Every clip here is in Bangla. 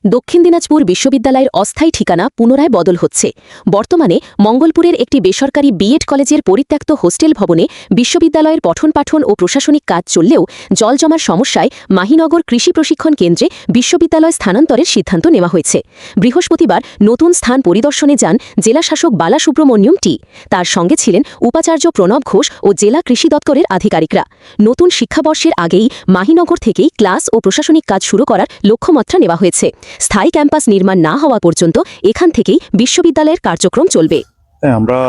দক্ষিণ দিনাজপুর বিশ্ববিদ্যালয়ের অস্থায়ী ঠিকানা পুনরায় বদল হচ্ছে। বর্তমানে মঙ্গলপুরের একটি বেসরকারি বিএড কলেজের পরিত্যক্ত হোস্টেল ভবনে বিশ্ববিদ্যালয়ের পঠন পাঠন ও প্রশাসনিক কাজ চললেও জল জমার সমস্যায় মাহিনগর কৃষি প্রশিক্ষণ কেন্দ্রে বিশ্ববিদ্যালয় স্থানান্তরের সিদ্ধান্ত নেওয়া হয়েছে। বৃহস্পতিবার নতুন স্থান পরিদর্শনে যান জেলাশাসক বালা সুব্রমণ্যম টি। তার সঙ্গে ছিলেন উপাচার্য প্রণব ঘোষ ও জেলা কৃষি দপ্তরের আধিকারিকরা। নতুন শিক্ষাবর্ষের আগেই মাহিনগর থেকেই ক্লাস ও প্রশাসনিক কাজ শুরু করার লক্ষ্যমাত্রা নেওয়া হয়েছে। স্থায়ী ক্যাম্পাস নির্মাণ না হওয়া পর্যন্ত এখান থেকেই বিশ্ববিদ্যালয়ের কার্যক্রম চলবে। হ্যাঁ, আমরা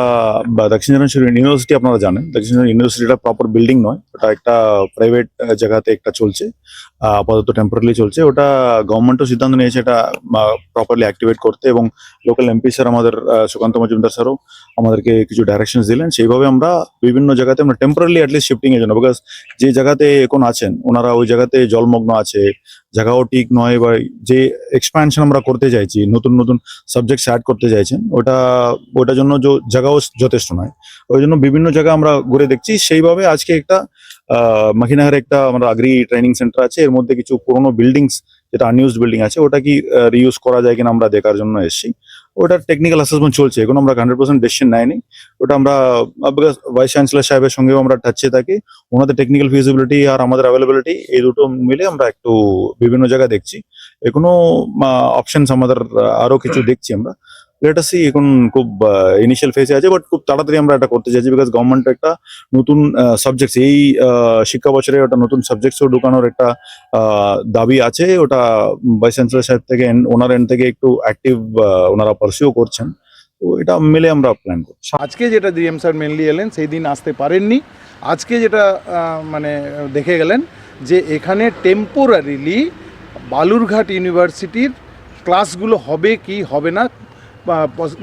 দক্ষিণ দিনাজপুর ইউনিভার্সিটি আপনারা জানেন, দক্ষিণ দিনাজপুর ইউনিভার্সিটিটা প্রপার বিল্ডিং নয়, ওটা একটা প্রাইভেট জায়গাতে একটা চলছে, আপাতত টেম্পোরারি চলছে। ওটা গভর্নমেন্টও সিদ্ধান্ত নিয়েছে এটা প্রপারলি অ্যাক্টিভেট করতে, এবং লোকাল এমপি স্যার আমাদের সুকান্ত মজুমদার স্যারও আমাদেরকে কিছু ডাইরেকশনস দিলেন। সেইভাবে আমরা বিভিন্ন জায়গাতে আমরা টেম্পোরারি অ্যাটলিস্ট শিফটিং এর জন্য, বিকজ যে জায়গাতে এখন আছেন ওনারা ওই জায়গাতে জলমগ্ন আছে, জায়গাও ঠিক নয়, বা যে এক্সপ্যানশন আমরা করতে চাইছি, নতুন নতুন সাবজেক্টস অ্যাড করতে চাইছেন, ওটার জন্য জায়গাও যথেষ্ট নয়। ওই জন্য বিভিন্ন জায়গা আমরা ঘুরে দেখছি। সেইভাবে আজকে একটা মাখিনাহারে একটা আমরা আগ্রি ট্রেনিং সেন্টার আছে, এর মধ্যে কিছু পুরোনো বিল্ডিংস যেটা আনইউজড বিল্ডিং আছে ওটা কি রিইউজ করা যায় কিনা আমরা দেখার জন্য এসেছি। ওটার টেকনিক্যাল অ্যাসেসমেন্ট চলছে, এখন আমরা 100% ডিসিশন নেয়নি। ওটা আমরা ভাইস চ্যান্সেলর সাহেবের সঙ্গেও আমরা টাচে থাকি, ওনাদের টেকনিক্যাল ফিজিবিলিটি আর আমাদের অ্যাভেলেবিলিটি এই দুটো মিলে আমরা একটু বিভিন্ন জায়গায় দেখছি। এখনো অপশনস আমাদের আরো কিছু দেখছি আমরা। লেটাসি এখন খুব ইনিশিয়াল ফেজে আছে, বাট খুব তাড়াতাড়ি আমরা এটা করতে চাইছি, বিকজ গভর্নমেন্ট একটা নতুন সাবজেক্টস এই শিক্ষা বছরে ওটা নতুন সাবজেক্টসও ঢুকানোর একটা দাবি আছে। ওটা ভাইস চ্যান্সেলর সাহেব থেকে ওনার এন্ড থেকে একটু অ্যাক্টিভ ওনারা পারসিউ করছেন। তো এটা মিলে আমরা প্ল্যান করছি। আজকে যেটা ডিএম স্যার মেনলি এলেন, সেই দিন আসতে পারেননি। আজকে যেটা মানে দেখে গেলেন যে এখানে টেম্পোরারিলি বালুরঘাট ইউনিভার্সিটির ক্লাসগুলো হবে কি হবে না,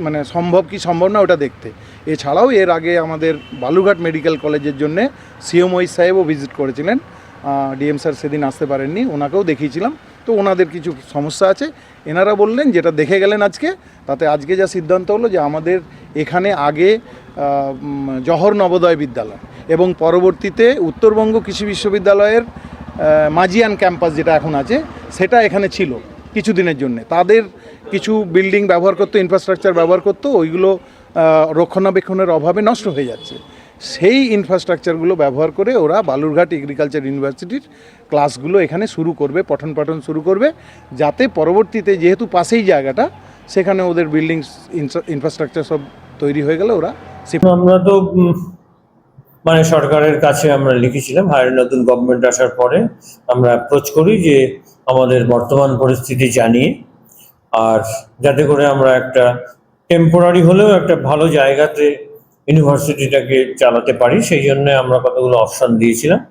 মানে সম্ভব কি সম্ভব না ওটা দেখতে। এছাড়াও এর আগে আমাদের বালুরঘাট মেডিকেল কলেজের জন্যে সিএমওই সাহেবও ভিজিট করেছিলেন। ডিএম স্যার সেদিন আসতে পারেননি, ওনাকেও দেখিয়েছিলাম। তো ওনাদের কিছু সমস্যা আছে, এনারা বললেন যেটা দেখে গেলেন আজকে, তাতে আজকে যা সিদ্ধান্ত হলো যে আমাদের এখানে আগে জওহর নবোদয় বিদ্যালয় এবং পরবর্তীতে উত্তরবঙ্গ কৃষি বিশ্ববিদ্যালয়ের মাজিয়ান ক্যাম্পাস যেটা এখন আছে সেটা এখানে ছিল কিছুদিনের জন্য। তাদের কিছু বিল্ডিং ব্যবহার করতো, ইনফ্রাস্ট্রাকচার ব্যবহার করতো, ওইগুলো রক্ষণাবেক্ষণের অভাবে নষ্ট হয়ে যাচ্ছে। সেই ইনফ্রাস্ট্রাকচারগুলো ব্যবহার করে ওরা বালুরঘাট এগ্রিকালচার ইউনিভার্সিটির ক্লাসগুলো এখানে শুরু করবে, পঠন পাঠন শুরু করবে, যাতে পরবর্তীতে যেহেতু পাশেই জায়গাটা, সেখানে ওদের বিল্ডিং ইনফ্রাস্ট্রাকচার সব তৈরি হয়ে গেলে ওরা আমরা তো মানে সরকারের কাছে আমরা লিখেছিলাম, হায়ার নতুন গভর্নমেন্ট আসার পরে আমরা অ্যাপ্রোচ করি যে আমাদের বর্তমান পরিস্থিতি জানিয়ে, আর যাতে করে আমরা একটা টেম্পোরারি হলেও একটা ভালো জায়গাতে ইউনিভার্সিটিটাকে চালাতে পারি, সেই জন্য আমরা কতগুলো অপশন দিয়েছিলাম।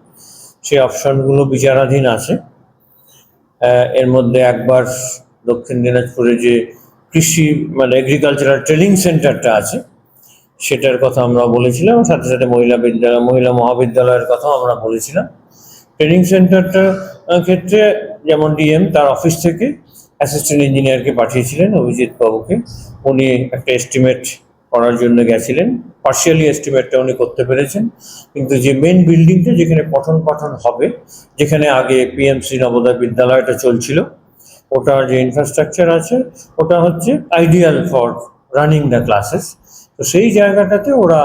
সেই অপশনগুলো বিচারাধীন আছে। এর মধ্যে একবার দক্ষিণ দিনাজপুরে যে কৃষি মানে এগ্রিকালচারাল ট্রেনিং সেন্টারটা আছে সেটার কথা আমরা বলেছিলাম, সাথে সাথে মহিলা মহাবিদ্যালয়ের কথাও আমরা বলেছিলাম। ট্রেনিং সেন্টারটার ক্ষেত্রে যেমন ডিএম তার অফিস থেকে অ্যাসিস্ট্যান্ট ইঞ্জিনিয়ারকে পাঠিয়েছিলেন, অভিজিৎ বাবুকে। উনি একটা এস্টিমেট করার জন্য গেছিলেন, পার্শিয়ালি এস্টিমেটটা উনি করতে পেরেছেন, কিন্তু যে মেন বিল্ডিংটা যেখানে পঠন পাঠন হবে, যেখানে আগে পিএমসি নবোদয় বিদ্যালয়টা চলছিল, ওটার যে ইনফ্রাস্ট্রাকচার আছে ওটা হচ্ছে ideal for running the classes. তো সেই জায়গাটাতে ওরা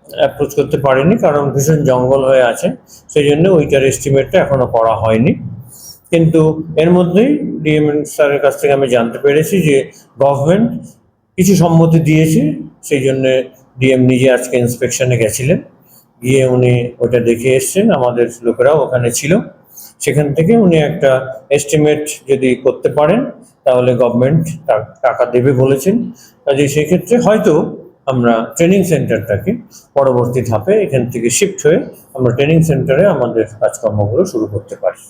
অ্যাপ্রোচ করতে পারেনি, কারণ ভীষণ জঙ্গল হয়ে আছে, সেই জন্য ওইটার এস্টিমেটটা এখনো করা হয়নি। কিন্তু এর মধ্যেই ডিএম স্যারের কাছ থেকে আমি জানতে পেরেছি যে গভর্নমেন্ট কিছু সম্মতি দিয়েছে, সেই জন্য ডিএম নিজে আজকে ইন্সপেকশনে গেছিলেন, গিয়ে উনি ওটা দেখে এসছেন, আমাদের লোকেরাও ওখানে ছিল। সেখান থেকে উনি একটা এস্টিমেট যদি করতে পারেন তাহলে গভর্নমেন্ট টাকা দেবে বলেছেন। কাজে সেক্ষেত্রে হয়তো আমরা ট্রেনিং সেন্টারটাকে পরবর্তী ধাপে এখান থেকে শিফট হয়ে আমরা ট্রেনিং সেন্টারে আমাদের কাজকর্মগুলো শুরু করতে পারি।